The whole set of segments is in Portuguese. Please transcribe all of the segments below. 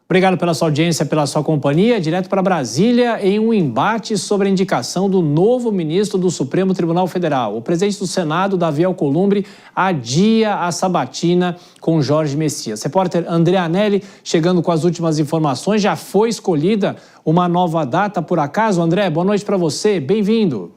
Obrigado pela sua audiência, pela sua companhia. Direto para Brasília, em um embate sobre a indicação do novo ministro do Supremo Tribunal Federal. O presidente do Senado, Davi Alcolumbre, adia a sabatina com Jorge Messias. Repórter André Anelli, chegando com as últimas informações. Já foi escolhida uma nova data, por acaso? André, boa noite para você. Bem-vindo.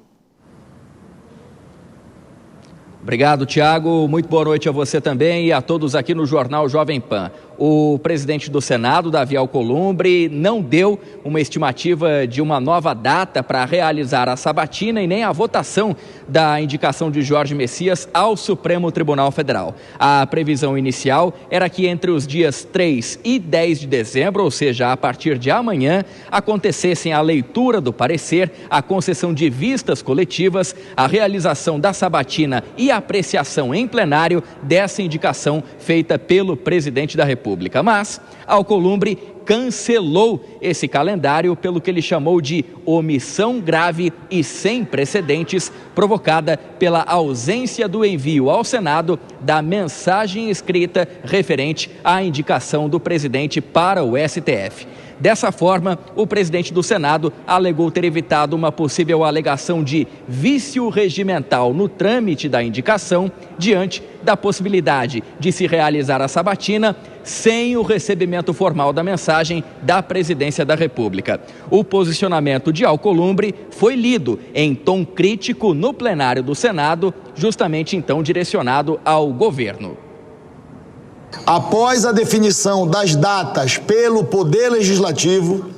Obrigado, Tiago. Muito boa noite a você também e a todos aqui no Jornal Jovem Pan. O presidente do Senado, Davi Alcolumbre, não deu uma estimativa de uma nova data para realizar a sabatina e nem a votação da indicação de Jorge Messias ao Supremo Tribunal Federal. A previsão inicial era que entre os dias 3 e 10 de dezembro, ou seja, a partir de amanhã, acontecessem a leitura do parecer, a concessão de vistas coletivas, a realização da sabatina e a apreciação em plenário dessa indicação feita pelo presidente da República. Mas Alcolumbre cancelou esse calendário pelo que ele chamou de omissão grave e sem precedentes, provocada pela ausência do envio ao Senado da mensagem escrita referente à indicação do presidente para o STF. Dessa forma, o presidente do Senado alegou ter evitado uma possível alegação de vício regimental no trâmite da indicação, diante da possibilidade de se realizar a sabatina sem o recebimento formal da mensagem da Presidência da República. O posicionamento de Alcolumbre foi lido em tom crítico no plenário do Senado, justamente então direcionado ao governo. Após a definição das datas pelo Poder Legislativo,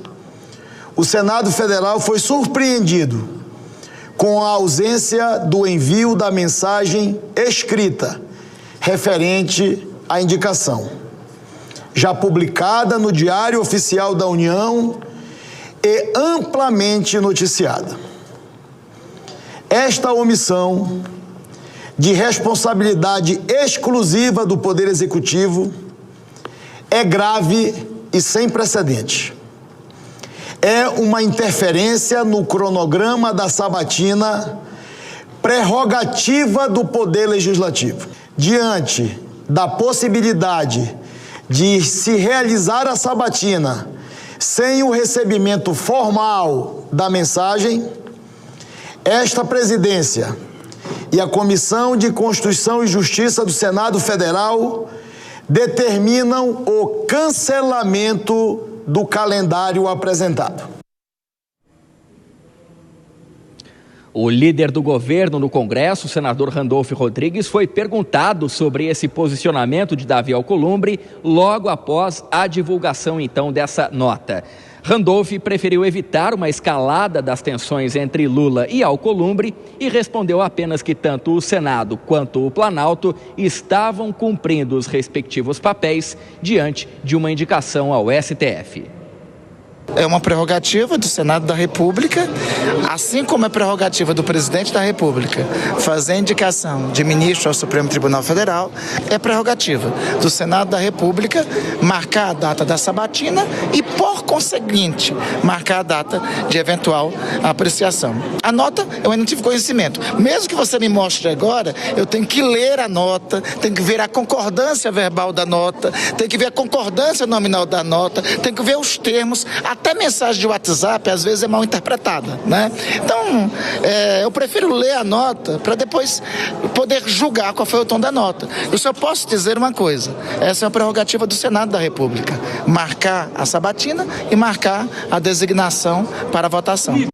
o Senado Federal foi surpreendido com a ausência do envio da mensagem escrita referente à indicação, já publicada no Diário Oficial da União e amplamente noticiada. Esta omissão de responsabilidade exclusiva do Poder Executivo é grave e sem precedentes. É uma interferência no cronograma da sabatina, prerrogativa do Poder Legislativo. Diante da possibilidade de se realizar a sabatina sem o recebimento formal da mensagem, esta presidência e a Comissão de Constituição e Justiça do Senado Federal determinam o cancelamento do calendário apresentado. O líder do governo no Congresso, o senador Randolfo Rodrigues, foi perguntado sobre esse posicionamento de Davi Alcolumbre logo após a divulgação, então, dessa nota. Randolph preferiu evitar uma escalada das tensões entre Lula e Alcolumbre e respondeu apenas que tanto o Senado quanto o Planalto estavam cumprindo os respectivos papéis diante de uma indicação ao STF. É uma prerrogativa do Senado da República, assim como é prerrogativa do presidente da República fazer indicação de ministro ao Supremo Tribunal Federal, é prerrogativa do Senado da República marcar a data da sabatina e, por conseguinte, marcar a data de eventual apreciação. A nota, eu ainda não tive conhecimento. Mesmo que você me mostre agora, eu tenho que ler a nota, tenho que ver a concordância verbal da nota, tenho que ver a concordância nominal da nota, tenho que ver os termos. Até mensagem de WhatsApp, às vezes, é mal interpretada, né? Então, eu prefiro ler a nota para depois poder julgar qual foi o tom da nota. Eu só posso dizer uma coisa: essa é a prerrogativa do Senado da República, marcar a sabatina e marcar a designação para a votação.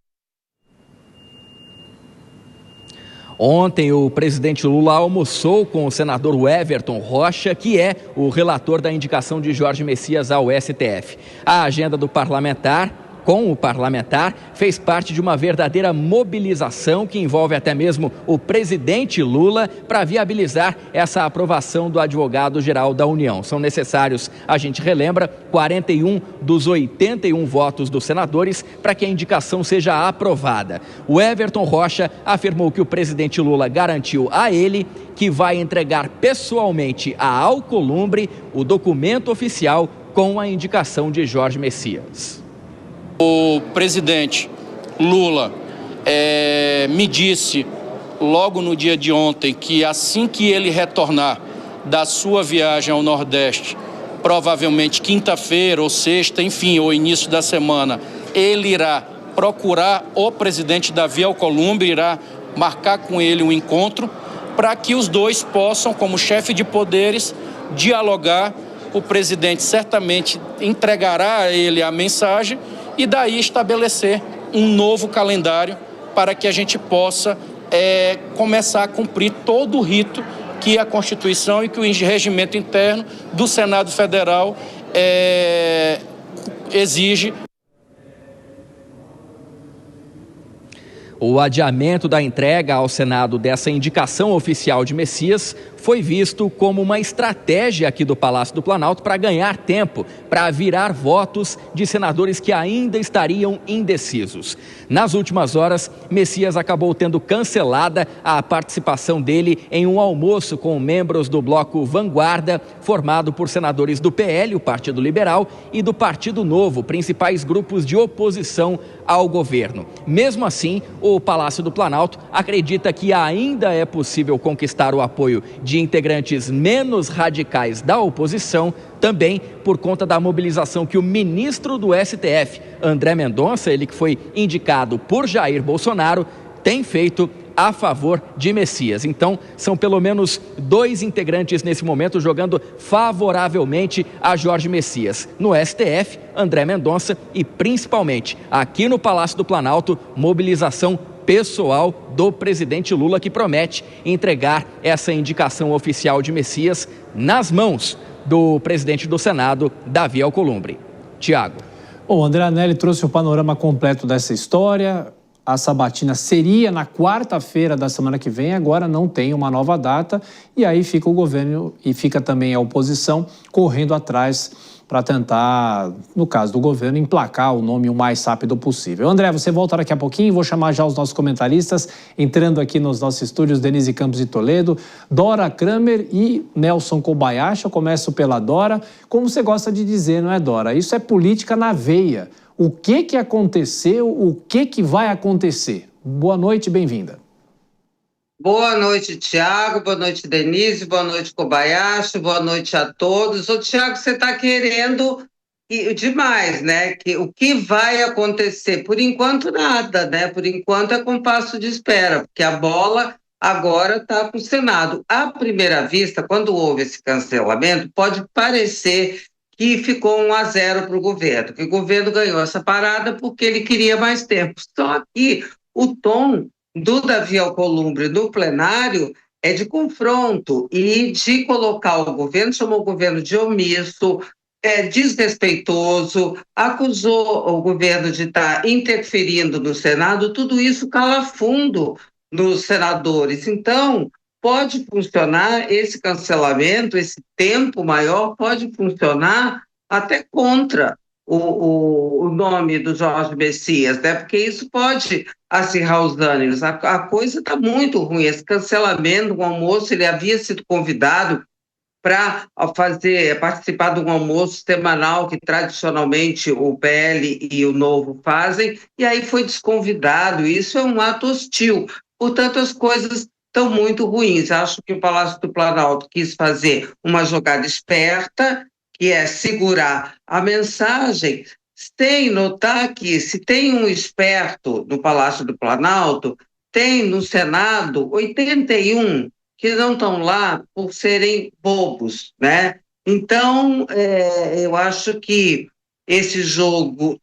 Ontem, o presidente Lula almoçou com o senador Everton Rocha, que é o relator da indicação de Jorge Messias ao STF. A agenda do parlamentar, com o parlamentar, fez parte de uma verdadeira mobilização que envolve até mesmo o presidente Lula para viabilizar essa aprovação do advogado-geral da União. São necessários, a gente relembra, 41 dos 81 votos dos senadores para que a indicação seja aprovada. O Everton Rocha afirmou que o presidente Lula garantiu a ele que vai entregar pessoalmente a Alcolumbre o documento oficial com a indicação de Jorge Messias. O presidente Lula me disse logo no dia de ontem que assim que ele retornar da sua viagem ao Nordeste, provavelmente quinta-feira ou sexta, enfim, ou início da semana, ele irá procurar o presidente Davi Alcolumbre, irá marcar com ele um encontro para que os dois possam, como chefe de poderes, dialogar. O presidente certamente entregará a ele a mensagem e daí estabelecer um novo calendário para que a gente possa começar a cumprir todo o rito que a Constituição e que o regimento interno do Senado Federal exige. O adiamento da entrega ao Senado dessa indicação oficial de Messias foi visto como uma estratégia aqui do Palácio do Planalto para ganhar tempo, para virar votos de senadores que ainda estariam indecisos. Nas últimas horas, Messias acabou tendo cancelada a participação dele em um almoço com membros do bloco Vanguarda, formado por senadores do PL, o Partido Liberal, e do Partido Novo, principais grupos de oposição ao governo. Mesmo assim, o Palácio do Planalto acredita que ainda é possível conquistar o apoio de integrantes menos radicais da oposição, também por conta da mobilização que o ministro do STF, André Mendonça, ele que foi indicado por Jair Bolsonaro, tem feito a favor de Messias. Então, são pelo menos 2 integrantes nesse momento jogando favoravelmente a Jorge Messias. No STF, André Mendonça e principalmente aqui no Palácio do Planalto, mobilização pessoal do presidente Lula, que promete entregar essa indicação oficial de Messias nas mãos do presidente do Senado, Davi Alcolumbre. Tiago. Bom, André Anelli trouxe o panorama completo dessa história. A sabatina seria na quarta-feira da semana que vem, agora não tem uma nova data, e aí fica o governo e fica também a oposição correndo atrás para tentar, no caso do governo, emplacar o nome o mais rápido possível. André, você volta daqui a pouquinho, vou chamar já os nossos comentaristas, entrando aqui nos nossos estúdios, Denise Campos de Toledo, Dora Kramer e Nelson Kobayashi. Eu começo pela Dora. Como você gosta de dizer, não é, Dora? Isso é política na veia. O que aconteceu, o que vai acontecer? Boa noite, bem-vinda. Boa noite, Tiago, boa noite, Denise, boa noite, Kobayashi, boa noite a todos. Ô, Tiago, você está querendo demais, né? O que vai acontecer? Por enquanto, nada, né? Por enquanto é compasso de espera, porque a bola agora está com o Senado. À primeira vista, quando houve esse cancelamento, pode parecer que ficou 1-0 para o governo, que o governo ganhou essa parada porque ele queria mais tempo. Só que o tom do Davi Alcolumbre no plenário é de confronto e de colocar o governo, chamou o governo de omisso, desrespeitoso, acusou o governo de estar interferindo no Senado. Tudo isso cala fundo nos senadores. Então, pode funcionar esse cancelamento, esse tempo maior, pode funcionar até contra o nome do Jorge Messias, né? Porque isso pode acirrar os ânimos. A coisa está muito ruim. Esse cancelamento do almoço, ele havia sido convidado para participar de um almoço semanal que tradicionalmente o PL e o Novo fazem, e aí foi desconvidado. Isso é um ato hostil. Portanto, as coisas estão muito ruins. Acho que o Palácio do Planalto quis fazer uma jogada esperta, que é segurar a mensagem, sem notar que, se tem um esperto no Palácio do Planalto, tem no Senado 81 que não estão lá por serem bobos, né? Então, eu acho que esse jogo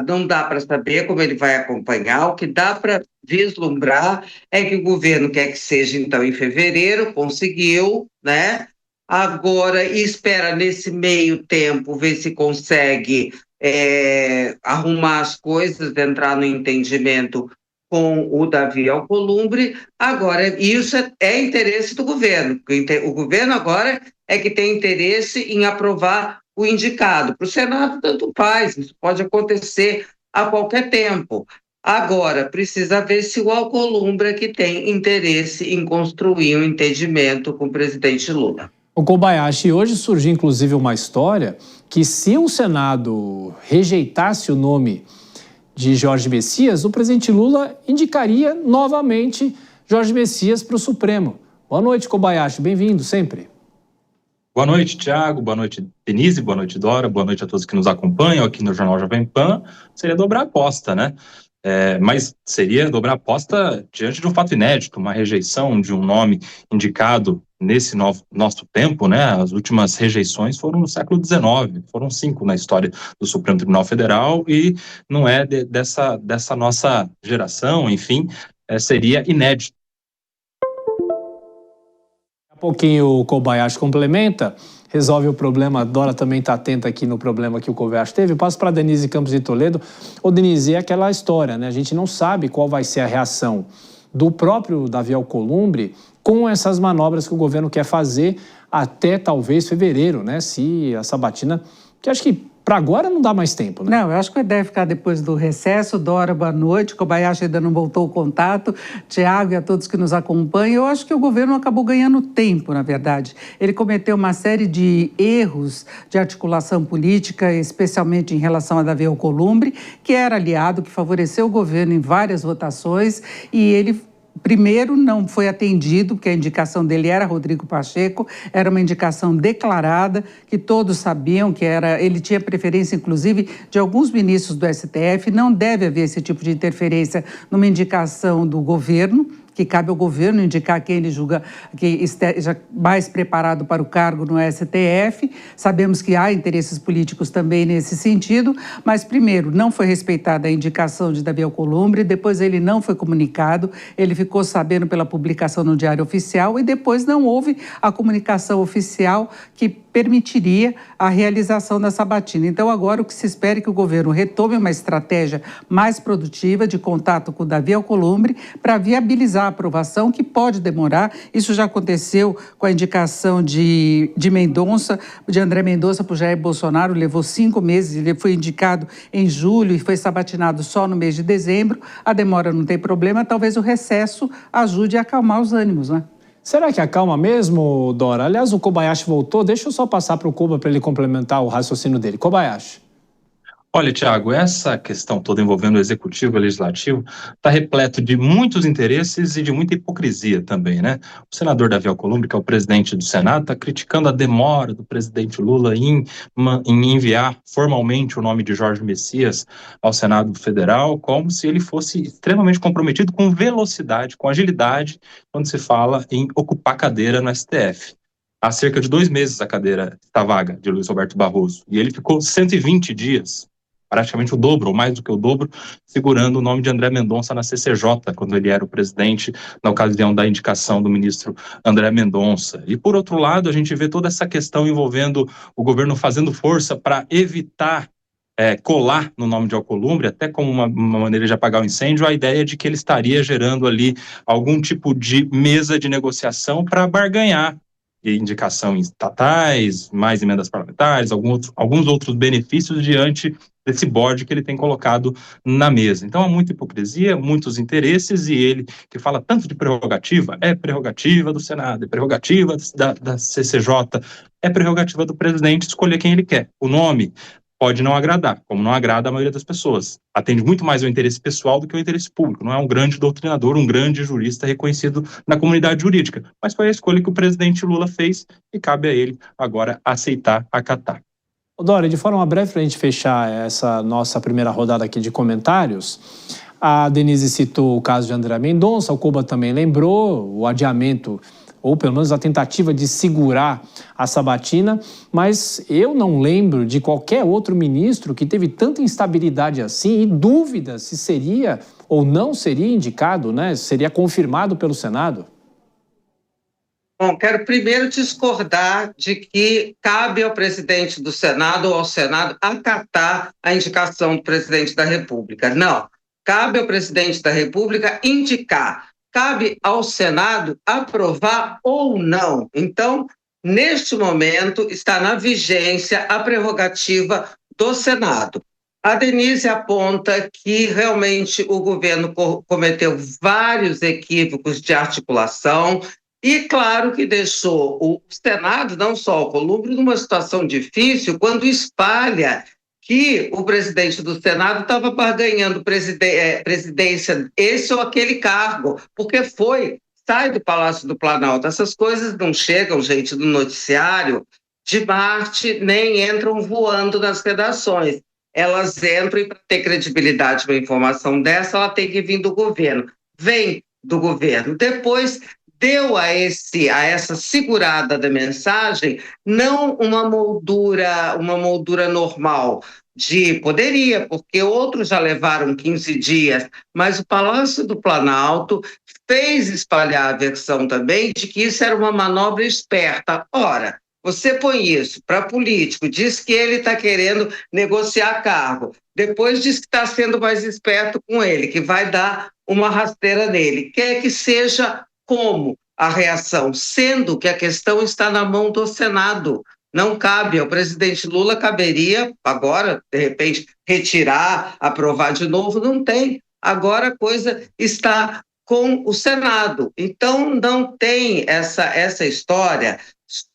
não dá para saber como ele vai acompanhar. O que dá para vislumbrar é que o governo quer que seja, então, em fevereiro, conseguiu, né? Agora espera, nesse meio tempo, ver se consegue arrumar as coisas, entrar no entendimento com o Davi Alcolumbre. Agora, isso é interesse do governo. O governo agora é que tem interesse em aprovar o indicado. Para o Senado, tanto faz, isso pode acontecer a qualquer tempo. Agora, precisa ver se o Alcolumbre é que tem interesse em construir um entendimento com o presidente Lula. O Kobayashi, hoje surgiu inclusive uma história que, se o Senado rejeitasse o nome de Jorge Messias, o presidente Lula indicaria novamente Jorge Messias para o Supremo. Boa noite, Kobayashi, bem-vindo sempre. Boa noite, Thiago. Boa noite, Denise. Boa noite, Dora. Boa noite a todos que nos acompanham aqui no Jornal Jovem Pan. Seria dobrar a aposta, né? Mas seria dobrar a aposta diante de um fato inédito, uma rejeição de um nome indicado nesse nosso tempo, né? As últimas rejeições foram no século XIX, foram 5 na história do Supremo Tribunal Federal e não é dessa nossa geração, enfim, seria inédito. Daqui a pouquinho o Kobayashi complementa, resolve o problema. A Dora também está atenta aqui no problema que o Kobayashi teve. Passo para a Denise Campos de Toledo. Ô, Denise, é aquela história, né? A gente não sabe qual vai ser a reação do próprio Davi Alcolumbre com essas manobras que o governo quer fazer até talvez fevereiro, né? Se a sabatina, que acho que para agora não dá mais tempo, né? Não, eu acho que deve ficar depois do recesso. Dora, boa noite. Kobayashi ainda não voltou o contato. Tiago e a todos que nos acompanham. Eu acho que o governo acabou ganhando tempo, na verdade. Ele cometeu uma série de erros de articulação política, especialmente em relação a Davi Alcolumbre, que era aliado, que favoreceu o governo em várias votações, e ele primeiro não foi atendido, porque a indicação dele era Rodrigo Pacheco, era uma indicação declarada, que todos sabiam que era, ele tinha preferência, inclusive, de alguns ministros do STF. Não deve haver esse tipo de interferência numa indicação do governo, que cabe ao governo indicar quem ele julga que esteja mais preparado para o cargo no STF. Sabemos que há interesses políticos também nesse sentido, mas, primeiro, não foi respeitada a indicação de Davi Alcolumbre, depois ele não foi comunicado, ele ficou sabendo pela publicação no Diário Oficial e depois não houve a comunicação oficial que permitiria a realização da sabatina. Então, agora o que se espera é que o governo retome uma estratégia mais produtiva de contato com o Davi Alcolumbre para viabilizar a aprovação, que pode demorar. Isso já aconteceu com a indicação de Mendonça, de André Mendonça para o Jair Bolsonaro, levou 5 meses, ele foi indicado em julho e foi sabatinado só no mês de dezembro. A demora não tem problema, talvez o recesso ajude a acalmar os ânimos, né? Será que acalma mesmo, Dora? Aliás, o Kobayashi voltou. Deixa eu só passar para o Koba para ele complementar o raciocínio dele. Kobayashi. Olha, Thiago, essa questão toda envolvendo o executivo e o legislativo está repleto de muitos interesses e de muita hipocrisia também, né? O senador Davi Alcolumbre, que é o presidente do Senado, está criticando a demora do presidente Lula em enviar formalmente o nome de Jorge Messias ao Senado Federal, como se ele fosse extremamente comprometido com velocidade, com agilidade, quando se fala em ocupar cadeira no STF. Há cerca de 2 meses a cadeira está vaga de Luiz Roberto Barroso, e ele ficou 120 dias, praticamente o dobro, ou mais do que o dobro, segurando o nome de André Mendonça na CCJ, quando ele era o presidente, na ocasião da indicação do ministro André Mendonça. E, por outro lado, a gente vê toda essa questão envolvendo o governo fazendo força para evitar colar no nome de Alcolumbre, até como uma maneira de apagar o incêndio, a ideia de que ele estaria gerando ali algum tipo de mesa de negociação para barganhar indicação em estatais, mais emendas parlamentares, alguns outros benefícios diante desse board que ele tem colocado na mesa. Então há muita hipocrisia, muitos interesses, e ele que fala tanto de prerrogativa, é prerrogativa do Senado, é prerrogativa da CCJ, é prerrogativa do presidente escolher quem ele quer. O nome pode não agradar, como não agrada a maioria das pessoas. Atende muito mais ao interesse pessoal do que ao interesse público. Não é um grande doutrinador, um grande jurista reconhecido na comunidade jurídica, mas foi a escolha que o presidente Lula fez e cabe a ele agora aceitar, acatar. Dora, de forma breve, para a gente fechar essa nossa primeira rodada aqui de comentários, a Denise citou o caso de André Mendonça, o Koba também lembrou o adiamento, ou pelo menos a tentativa de segurar a sabatina, mas eu não lembro de qualquer outro ministro que teve tanta instabilidade assim e dúvida se seria ou não seria indicado, né? Seria confirmado pelo Senado. Bom, quero primeiro discordar de que cabe ao presidente do Senado ou ao Senado acatar a indicação do presidente da República. Não, cabe ao presidente da República indicar. Cabe ao Senado aprovar ou não. Então, neste momento, está na vigência a prerrogativa do Senado. A Denise aponta que realmente o governo cometeu vários equívocos de articulação e, claro, que deixou o Senado, não só o Alcolumbre, numa situação difícil quando espalha que o presidente do Senado estava barganhando presidência, esse ou aquele cargo, porque sai do Palácio do Planalto. Essas coisas não chegam, gente, no noticiário, de Marte, nem entram voando nas redações. Elas entram e, para ter credibilidade para informação dessa, ela tem que vir do governo. Vem do governo. Depois deu a essa segurada da mensagem não uma moldura normal. Poderia, porque outros já levaram 15 dias, mas o Palácio do Planalto fez espalhar a versão também de que isso era uma manobra esperta. Ora, você põe isso para político, diz que ele está querendo negociar cargo, depois diz que está sendo mais esperto com ele, que vai dar uma rasteira nele. Quer que seja como a reação, sendo que a questão está na mão do Senado. Não cabe ao presidente Lula, caberia agora, de repente, retirar, aprovar de novo, não tem. Agora a coisa está com o Senado. Então não tem essa história,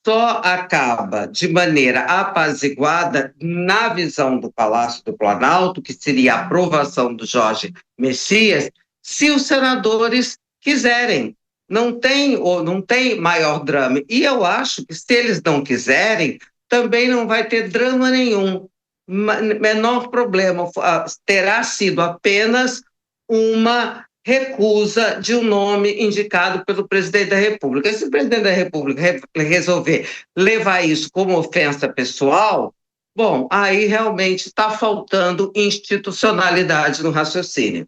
só acaba de maneira apaziguada na visão do Palácio do Planalto, que seria a aprovação do Jorge Messias, se os senadores quiserem. Não tem maior drama. E eu acho que se eles não quiserem, também não vai ter drama nenhum. Menor problema. Terá sido apenas uma recusa de um nome indicado pelo presidente da República. Se o presidente da República resolver levar isso como ofensa pessoal, bom, aí realmente está faltando institucionalidade no raciocínio.